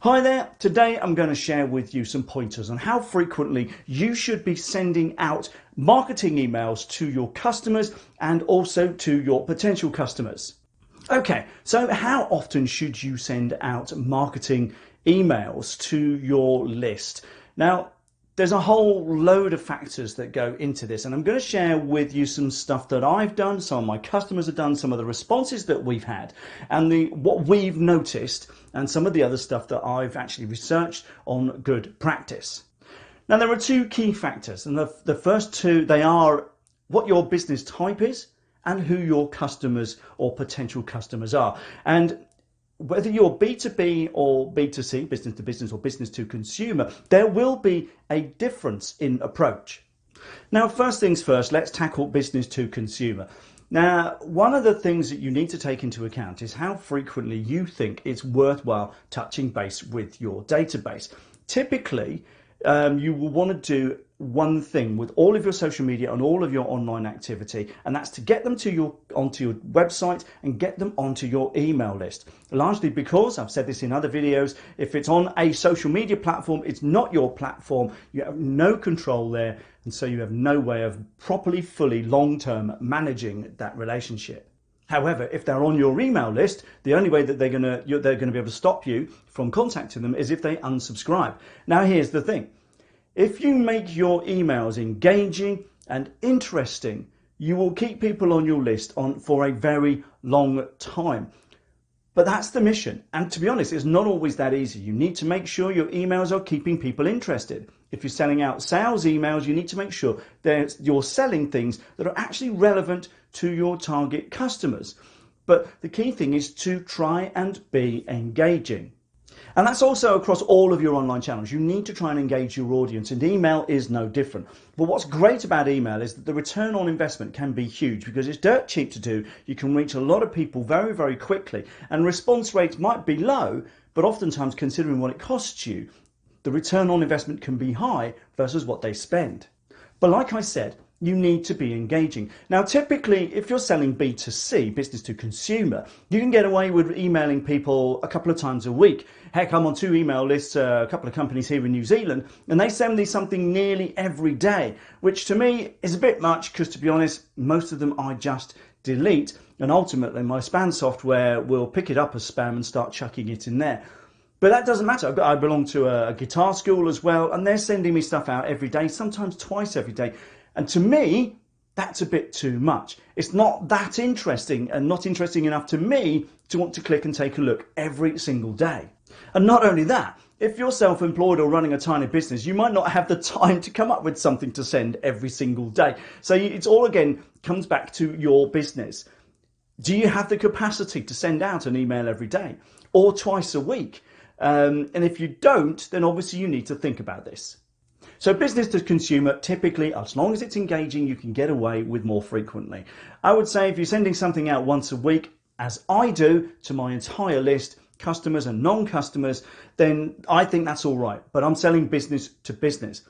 Hi there, today I'm going to share with you some pointers on how frequently you should be sending out marketing emails to your customers and also to your potential customers. Okay, so how often should you send out marketing emails to your list? Now, there's a whole load of factors that go into this, and I'm going to share with you some stuff that I've done, some of my customers have done, some of the responses that we've had, and what we've noticed, and some of the other stuff that I've actually researched on good practice. Now, there are two key factors, and the first two, they are what your business type is and who your customers or potential customers are. And whether you're B2B or B2C, business to business or business to consumer, there will be a difference in approach. Now, first things first, let's tackle business to consumer. Now, one of the things that you need to take into account is how frequently you think it's worthwhile touching base with your database. Typically, you will want to do one thing with all of your social media and all of your online activity, and that's to get them onto your website and get them onto your email list. Largely because, I've said this in other videos, if it's on a social media platform, it's not your platform, you have no control there, and so you have no way of properly, fully, long-term managing that relationship. However, if they're on your email list, the only way that they're going to be able to stop you from contacting them is if they unsubscribe. Now, here's the thing. If you make your emails engaging and interesting, you will keep people on your list for a very long time. But that's the mission. And to be honest, it's not always that easy. You need to make sure your emails are keeping people interested. If you're sending out sales emails, you need to make sure that you're selling things that are actually relevant to your target customers. But the key thing is to try and be engaging. And that's also across all of your online channels. You need to try and engage your audience, and email is no different. But what's great about email is that the return on investment can be huge because it's dirt cheap to do. You can reach a lot of people very, very quickly, and response rates might be low, but oftentimes considering what it costs you, the return on investment can be high versus what they spend. But like I said, you need to be engaging. Now, typically, if you're selling B2C, business to consumer, you can get away with emailing people a couple of times a week. Heck, I'm on 2 email lists, a couple of companies here in New Zealand, and they send me something nearly every day, which to me is a bit much because, to be honest, most of them I just delete, and ultimately my spam software will pick it up as spam and start chucking it in there. But that doesn't matter. I belong to a guitar school as well, and they're sending me stuff out every day, sometimes twice every day. And to me, that's a bit too much. It's not that interesting and not interesting enough to me to want to click and take a look every single day. And not only that, if you're self-employed or running a tiny business, you might not have the time to come up with something to send every single day. So it's all, again, comes back to your business. Do you have the capacity to send out an email every day or twice a week? And if you don't, then obviously you need to think about this. So business to consumer, typically, as long as it's engaging, you can get away with more frequently. I would say if you're sending something out once a week, as I do, to my entire list, customers and non-customers, then I think that's all right. But I'm selling business to business.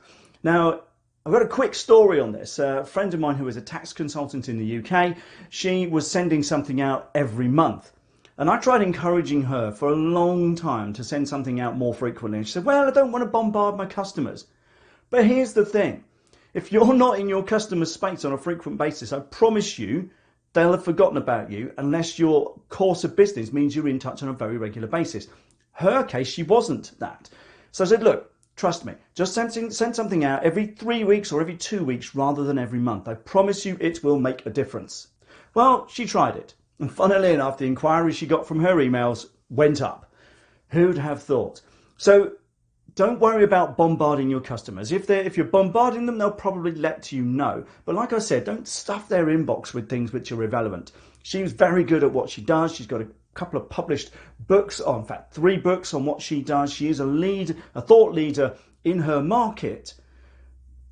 Now, I've got a quick story on this. A friend of mine who is a tax consultant in the UK, she was sending something out every month. And I tried encouraging her for a long time to send something out more frequently. And she said, well, I don't want to bombard my customers. But here's the thing. If you're not in your customer space on a frequent basis, I promise you, they'll have forgotten about you unless your course of business means you're in touch on a very regular basis. Her case, she wasn't that. So I said, look, trust me, just send something out every 3 weeks or every 2 weeks rather than every month. I promise you it will make a difference. Well, she tried it. And funnily enough, the inquiries she got from her emails went up. Who'd have thought? So don't worry about bombarding your customers. If you're bombarding them, they'll probably let you know. But like I said, don't stuff their inbox with things which are irrelevant. She's very good at what she does. She's got a couple of published books, in fact, 3 books on what she does. She is a thought leader in her market.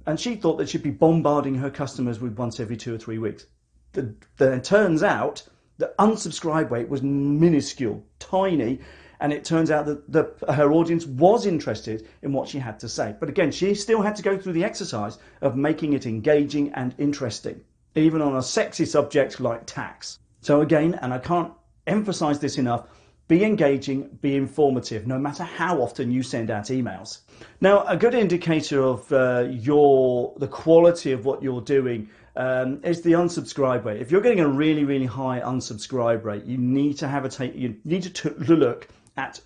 And she thought that she'd be bombarding her customers with once every 2 or 3 weeks. Then it turns out the unsubscribe rate was minuscule, tiny. And it turns out that her audience was interested in what she had to say. But again, she still had to go through the exercise of making it engaging and interesting, even on a sexy subject like tax. So again, and I can't emphasize this enough, Be engaging, be informative, no matter how often you send out emails. Now, a good indicator of the quality of what you're doing is the unsubscribe rate. If you're getting a really, really high unsubscribe rate, you need to look at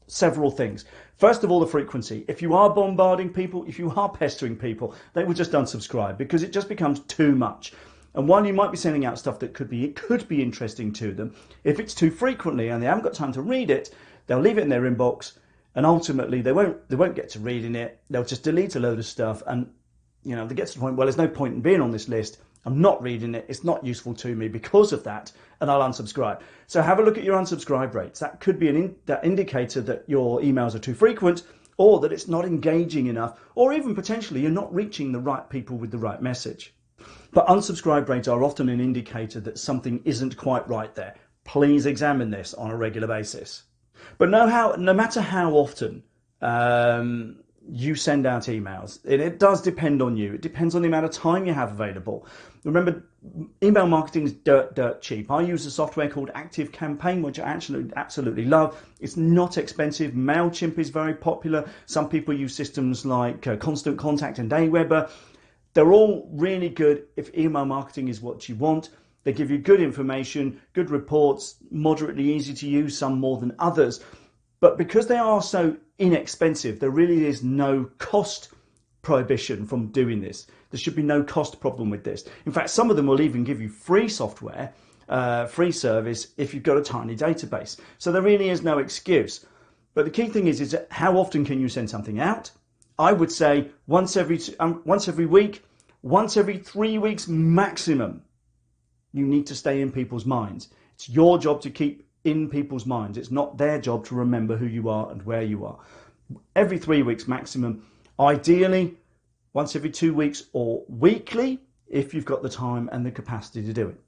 several things. First of all, the frequency. If you are bombarding people, if you are pestering people, they will just unsubscribe because it just becomes too much. And while you might be sending out stuff that could be interesting to them, if it's too frequently and they haven't got time to read it, they'll leave it in their inbox, and ultimately they won't get to reading it. They'll just delete a load of stuff, and they get to the point, well, there's no point in being on this list. I'm not reading it. It's not useful to me because of that, and I'll unsubscribe. So have a look at your unsubscribe rates. That could be that indicator that your emails are too frequent, or that it's not engaging enough, or even potentially you're not reaching the right people with the right message. But unsubscribe rates are often an indicator that something isn't quite right there. Please examine this on a regular basis. But no matter how often you send out emails, it does depend on you. It depends on the amount of time you have available. Remember, email marketing is dirt cheap. I use a software called ActiveCampaign, which I absolutely love. It's not expensive. MailChimp is very popular. Some people use systems like Constant Contact and Aweber. They're all really good if email marketing is what you want. They give you good information, good reports, moderately easy to use, some more than others. But because they are so inexpensive, there really is no cost prohibition from doing this. There should be no cost problem with this. In fact, some of them will even give you free software, free service, if you've got a tiny database. So there really is no excuse. But the key thing is how often can you send something out? I would say once every week, once every 3 weeks maximum. You need to stay in people's minds. It's your job to keep in people's minds. It's not their job to remember who you are and where you are. Every 3 weeks maximum. Ideally, once every 2 weeks or weekly, if you've got the time and the capacity to do it.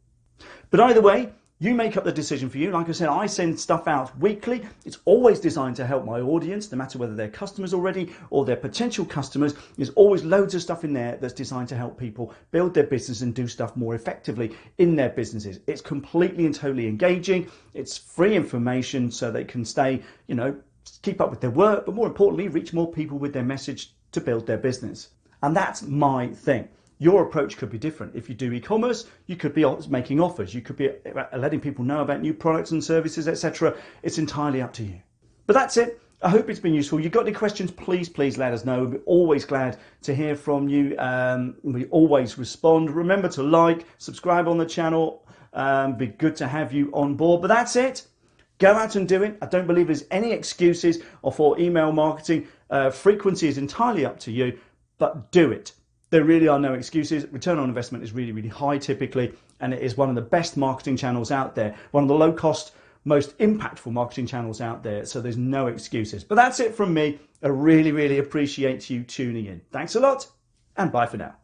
But either way, you make up the decision for you. Like I said, I send stuff out weekly. It's always designed to help my audience, no matter whether they're customers already or they're potential customers. There's always loads of stuff in there that's designed to help people build their business and do stuff more effectively in their businesses. It's completely and totally engaging. It's free information so they can stay, keep up with their work, but more importantly, reach more people with their message to build their business. And that's my thing. Your approach could be different. If you do e-commerce, you could be making offers. You could be letting people know about new products and services, etc. It's entirely up to you. But that's it. I hope it's been useful. You've got any questions, please let us know. We're always glad to hear from you. We always respond. Remember to like, subscribe on the channel. Be good to have you on board. But that's it. Go out and do it. I don't believe there's any excuses for email marketing. Frequency is entirely up to you, but do it. There really are no excuses. Return on investment is really, really high typically, and it is one of the best marketing channels out there, one of the low cost, most impactful marketing channels out there. So there's no excuses. But that's it from me. I really, really appreciate you tuning in. Thanks a lot, and bye for now.